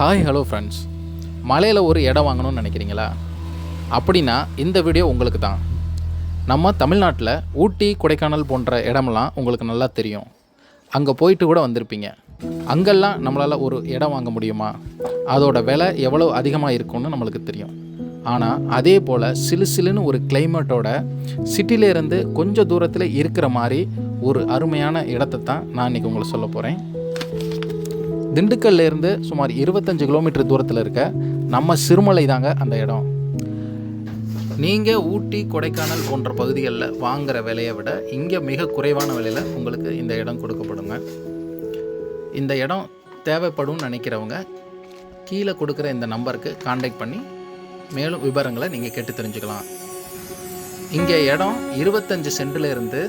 Hi hello friends, மலையில் ஒரு இடம் வாங்கணும்னு நினைக்கிறீங்களா? அப்படின்னா இந்த வீடியோ உங்களுக்கு தான். நம்ம தமிழ்நாட்டில் ஊட்டி, கொடைக்கானல் போன்ற இடமெல்லாம் உங்களுக்கு நல்லா தெரியும். அங்கே போயிட்டு கூட வந்திருப்பீங்க. அங்கெல்லாம் நம்மளால் ஒரு இடம் வாங்க முடியுமா? அதோட விலை எவ்வளோ அதிகமாக இருக்கும்னு நம்மளுக்கு தெரியும். ஆனால் அதே போல் சிலுன்னு ஒரு கிளைமேட்டோட சிட்டிலேருந்து கொஞ்சம் தூரத்தில் இருக்கிற மாதிரி ஒரு அருமையான இடத்தை தான் நான் இன்றைக்கி உங்களுக்கு சொல்ல போகிறேன். திண்டுக்கல்லேருந்து சுமார் 25 கிலோமீட்டர் தூரத்தில் இருக்க நம்ம சிறுமலை தாங்க அந்த இடம். நீங்கள் ஊட்டி, கொடைக்கானல் போன்ற பகுதிகளில் வாங்குகிற விலையை விட இங்கே மிக குறைவான விலையில் உங்களுக்கு இந்த இடம் கொடுக்கப்படுங்க. இந்த இடம் தேவைப்படும் நினைக்கிறவங்க கீழே கொடுக்குற இந்த நம்பருக்கு கான்டாக்ட் பண்ணி மேலும் விவரங்களை நீங்கள் கேட்டு தெரிஞ்சுக்கலாம். இங்கே இடம் 25 சென்டிலிருந்து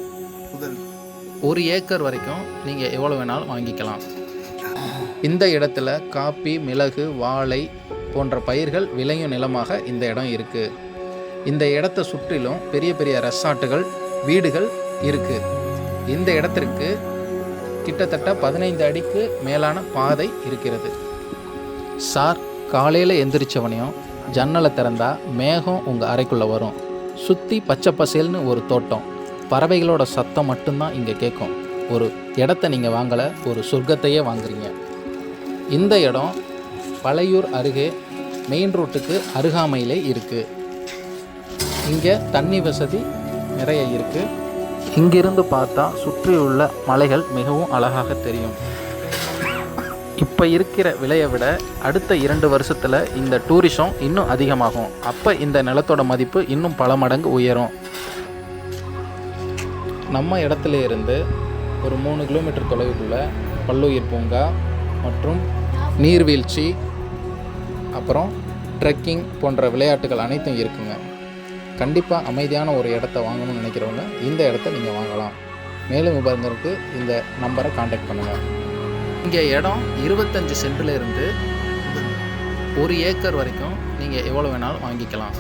1 ஏக்கர் வரைக்கும் நீங்கள் எவ்வளோ வேணாலும் வாங்கிக்கலாம். இந்த இடத்துல காப்பி, மிளகு, வாழை போன்ற பயிர்கள் விளையும் நிலமாக இந்த இடம் இருக்குது. இந்த இடத்தை சுற்றிலும் பெரிய பெரிய ரெசார்ட்டுகள், வீடுகள் இருக்குது. இந்த இடத்திற்கு கிட்டத்தட்ட 15 அடிக்கு மேலான பாதை இருக்கிறது. சார், காலையில் எந்திரிச்சவனையும் ஜன்னலை திறந்தா மேகம் உங்கள் அறைக்குள்ளே வரும். சுற்றி பச்சை பசேல்னு ஒரு தோட்டம், பறவைகளோட சத்தம் மட்டும்தான் இங்கே கேட்கும். ஒரு இடத்த நீங்கள் வாங்கலை, ஒரு சொர்க்கத்தையே வாங்குறீங்க. இந்த இடம் பழையூர் அருகே மெயின் ரோட்டுக்கு அருகாமையிலே இருக்குது. இங்கே தண்ணி வசதி நிறைய இருக்குது. இங்கிருந்து பார்த்தா சுற்றியுள்ள மலைகள் மிகவும் அழகாக தெரியும். இப்போ இருக்கிற விலையை விட அடுத்த 2 வருஷத்தில் இந்த டூரிசம் இன்னும் அதிகமாகும். அப்போ இந்த நிலத்தோட மதிப்பு இன்னும் பல மடங்கு உயரும். நம்ம இடத்துல இருந்து ஒரு 3 கிலோமீட்டர் தொலைவுக்குள்ள பல்லுயிர் பூங்கா மற்றும் நீர்வீழ்ச்சி, அப்புறம் ட்ரெக்கிங் போன்ற விளையாட்டுகள் அனைத்தும் இருக்குங்க. கண்டிப்பாக அமைதியான ஒரு இடத்த வாங்கணும்னு நினைக்கிறவங்க இந்த இடத்த நீங்கள் வாங்கலாம். மேலும் விவரங்களுக்கு இந்த நம்பரை கான்டாக்ட் பண்ணுங்கள். இங்கே இடம் 25 சென்டிலிருந்து 1 ஏக்கர் வரைக்கும் நீங்கள் எவ்வளோ வேணாலும் வாங்கிக்கலாம்.